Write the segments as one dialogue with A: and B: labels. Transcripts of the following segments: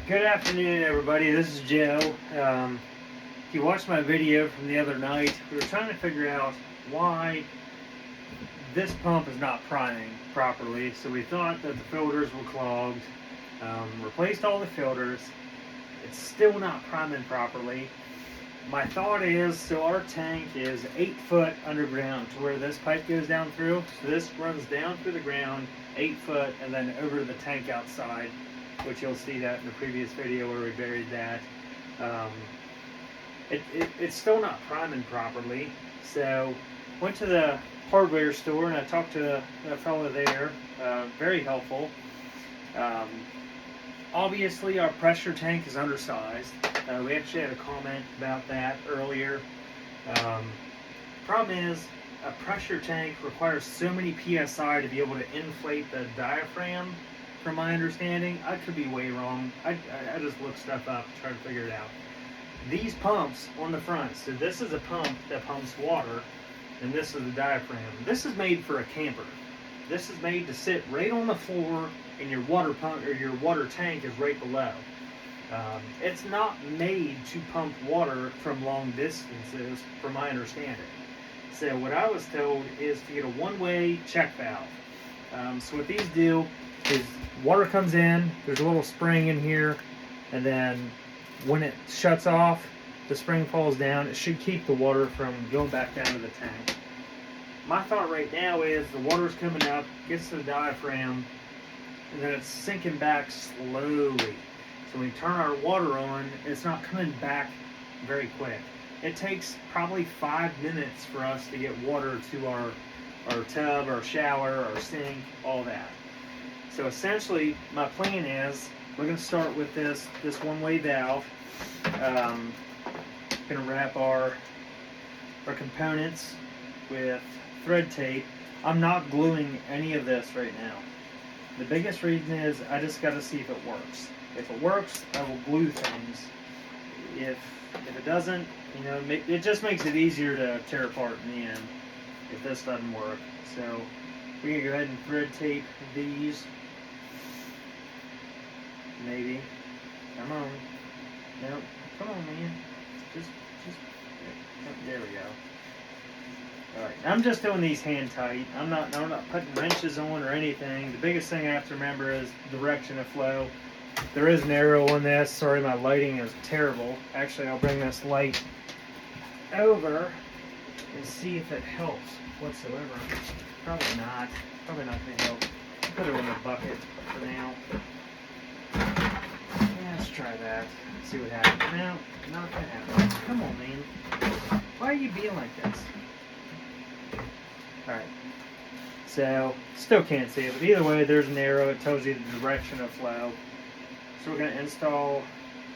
A: Good afternoon, everybody. This is Joe. If you watched my video from the other night, we were trying to figure out why this pump is not priming properly. So we thought that the filters were clogged, replaced all the filters. It's still not priming properly. My thought is, so our tank is 8 foot underground to where this pipe goes down through. So this runs down through the ground, 8 foot, and then over to the tank outside, which you'll see that in the previous video where we buried that. It's still not priming properly. So went to the hardware store and I talked to a fellow there, very helpful. Obviously our pressure tank is undersized. We actually had a comment about that earlier. Problem is, a pressure tank requires so many PSI to be able to inflate the diaphragm, from my understanding. I could be way wrong. I just looked stuff up to try to figure it out. These pumps on the front, so this is a pump that pumps water, and this is the diaphragm. This is made for a camper. This is made to sit right on the floor, and your water pump or your water tank is right below. It's not made to pump water from long distances, from my understanding. So what I was told is to get a one-way check valve. So what these do is water comes in, there's a little spring in here, and then when it shuts off, the spring falls down. It should keep the water from going back down to the tank. My thought right now is the water's coming up, gets to the diaphragm, and then it's sinking back slowly. So when we turn our water on, it's not coming back very quick. It takes probably 5 minutes for us to get water to our tub, our shower, our sink, all that. So essentially, my plan is we're going to start with this one-way valve. Going to wrap our components with thread tape. I'm not gluing any of this right now. The biggest reason is I just got to see if it works. If it works, I will glue things. If it doesn't, it just makes it easier to tear apart in the end if this doesn't work. So we're going to go ahead and thread tape these. Maybe. Come on. Nope. Come on, man. Just. There we go. Alright, I'm just doing these hand tight. I'm not putting wrenches on or anything. The biggest thing I have to remember is direction of flow. There is an arrow on this. Sorry, my lighting is terrible. Actually, I'll bring this light over and see if it helps whatsoever. Probably not. Probably not going to help. Put it in the bucket for now. Yeah, let's try that. See what happens. No, not going to happen. Come on, man. Why are you being like this? Alright. So, still can't see it, but either way, there's an arrow. It tells you the direction of flow. So we're going to install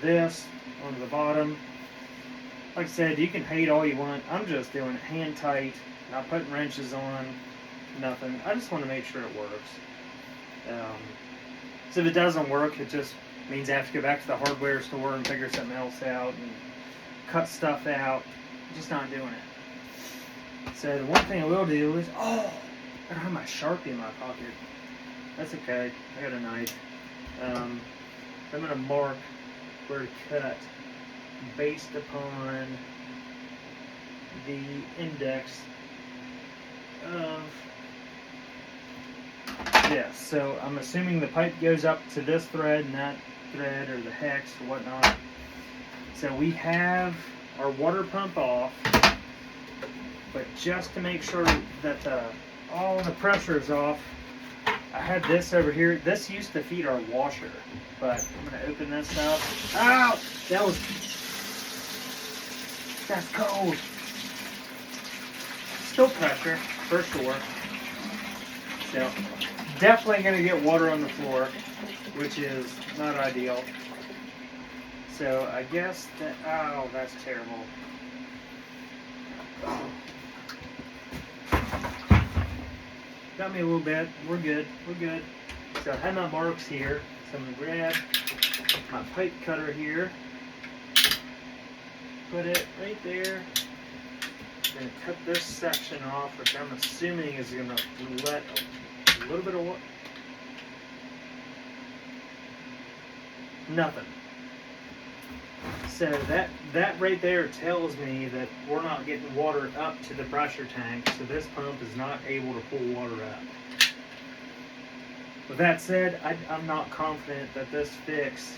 A: this onto the bottom. Like I said, you can hate all you want. I'm just doing it hand tight, not putting wrenches on, nothing. I just want to make sure it works. So if it doesn't work, it just means I have to go back to the hardware store and figure something else out and cut stuff out. I'm just not doing it. So the one thing I will do is, I don't have my Sharpie in my pocket. That's okay. I got a knife. I'm going to mark where to cut based upon the index of this. So I'm assuming the pipe goes up to this thread and that thread, or the hex or whatnot. So we have our water pump off, but just to make sure that all the pressure is off, I had this over here. This used to feed our washer, but I'm going to open this up. Ow! That's cold. Still pressure, for sure. So, definitely going to get water on the floor, which is not ideal. So, I guess that, that's terrible. Got me a little bit. We're good. So I have my marks here. So I'm going to grab my pipe cutter here. Put it right there. I'm going to cut this section off, which I'm assuming is going to let a little bit of water. Nothing. So that right there tells me that we're not getting water up to the pressure tank, so this pump is not able to pull water up. With that said, I'm not confident that this fix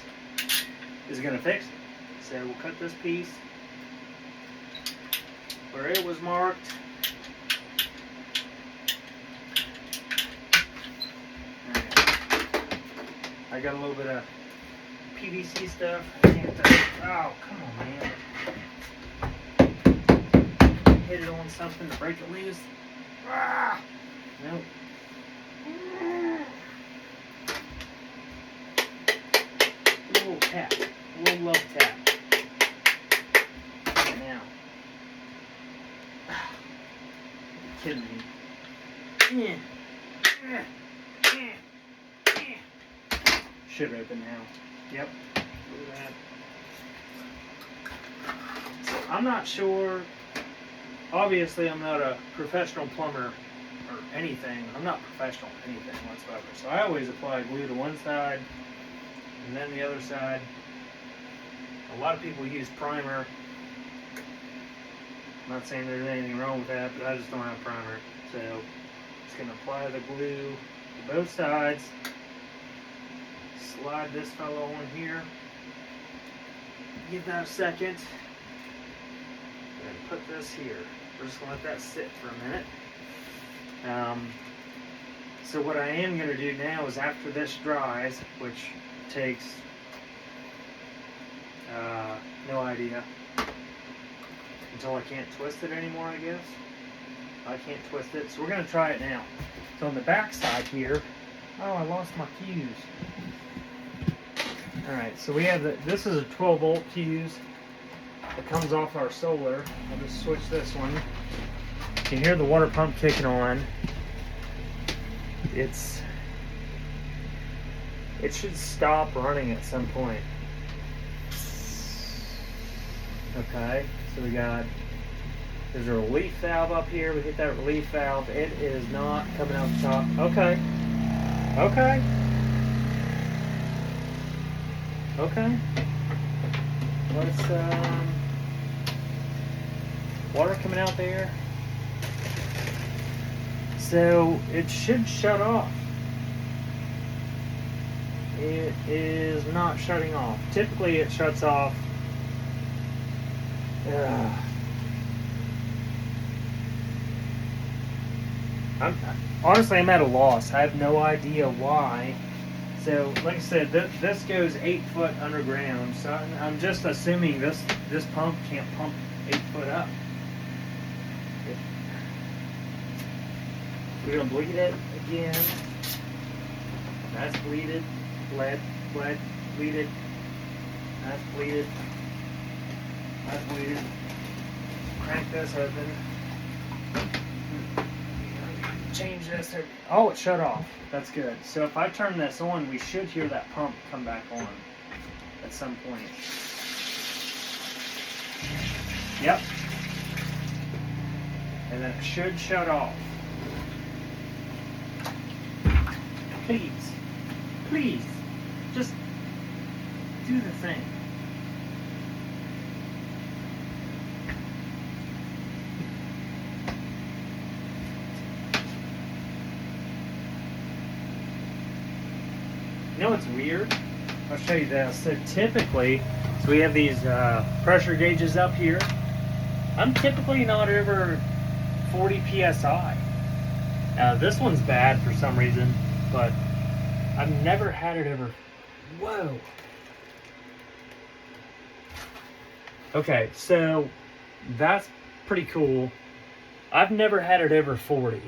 A: is going to fix it. So we'll cut this piece where it was marked. I got a little bit of PVC stuff. I can't touch. Oh, come on, man. Hit it on something to break it loose. Ah! Nope. A little tap. A little love tap. Right now. You're kidding me. Should open now. Yep. Look at that. So I'm not sure. Obviously, I'm not a professional plumber or anything. I'm not professional in anything whatsoever. So I always apply glue to one side and then the other side. A lot of people use primer. I'm not saying there's anything wrong with that, but I just don't have primer. So just going to apply the glue to both sides. Slide this fellow on here. Give that a second. And put this here. We're just going to let that sit for a minute. So what I am going to do now is after this dries, which takes no idea, until I can't twist it anymore, I guess. I can't twist it, so we're going to try it now. So on the back side here, oh, I lost my fuse. Alright, so we have this is a 12 volt fuse that comes off our solar. I'll just switch this one. You can hear the water pump kicking on. It should stop running at some point. Okay, so there's a relief valve up here. We hit that relief valve. It is not coming out the top. Okay. Okay. Okay. Let's, water coming out there. So it should shut off. It is not shutting off. Typically it shuts off. Honestly, I'm at a loss. I have no idea why. So, like I said, this goes 8 foot underground. So I'm just assuming this pump can't pump 8 foot up. We're gonna bleed it again. That's bleeded, bled, bleeded. That's bleeded. That's bleeded. Crank this open. Change this. Oh, it shut off. That's good. So if I turn this on, we should hear that pump come back on at some point. Yep. And then it should shut off. Please, just do the thing. You know what's weird? I'll show you this. So typically, we have these pressure gauges up here. I'm typically not over 40 psi. This one's bad for some reason, but I've never had it over. Whoa. Okay, so that's pretty cool. I've never had it over 40.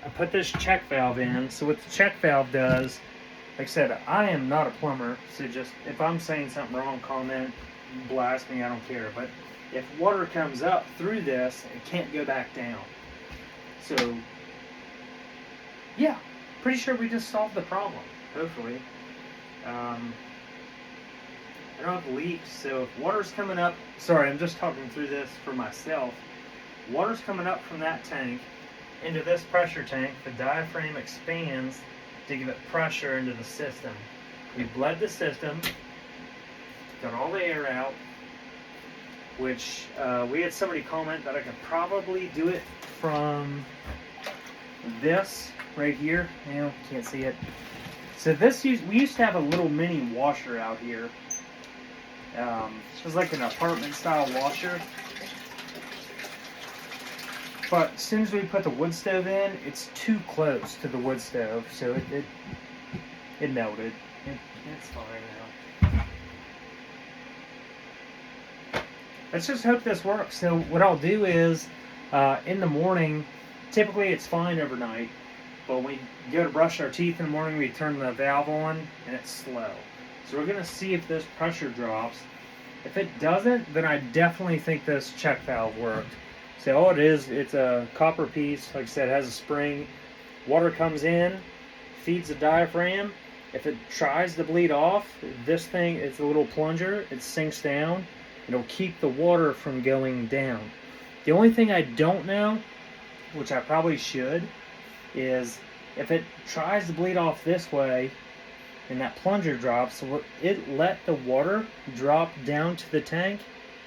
A: I put this check valve in. So what the check valve does, like I said, I am not a plumber, so just if I'm saying something wrong, comment, blast me, I don't care. But if water comes up through this, it can't go back down. So yeah, pretty sure we just solved the problem, hopefully. I don't have leaks, so if water's coming up, sorry, I'm just talking through this for myself. Water's coming up from that tank into this pressure tank. The diaphragm expands to give it pressure into the system. We bled the system, got all the air out, which we had somebody comment that I could probably do it from this right here. Can't see it. So we used to have a little mini washer out here. It was like an apartment style washer. But as soon as we put the wood stove in, it's too close to the wood stove, so it melted. It's fine now. Let's just hope this works. So what I'll do is, in the morning, typically it's fine overnight, but when we go to brush our teeth in the morning, we turn the valve on, and it's slow. So we're going to see if this pressure drops. If it doesn't, then I definitely think this check valve worked. So all it is, it's a copper piece, like I said, it has a spring. Water comes in, feeds the diaphragm. If it tries to bleed off, this thing, it's a little plunger, it sinks down. It'll keep the water from going down. The only thing I don't know, which I probably should, is if it tries to bleed off this way and that plunger drops, it let the water drop down to the tank.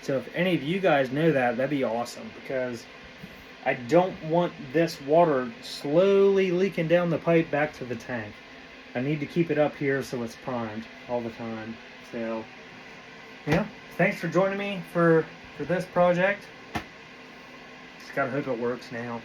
A: So if any of you guys know that, that'd be awesome, because I don't want this water slowly leaking down the pipe back to the tank. I need to keep it up here so it's primed all the time. So, yeah, thanks for joining me for this project. Just gotta hope it works now.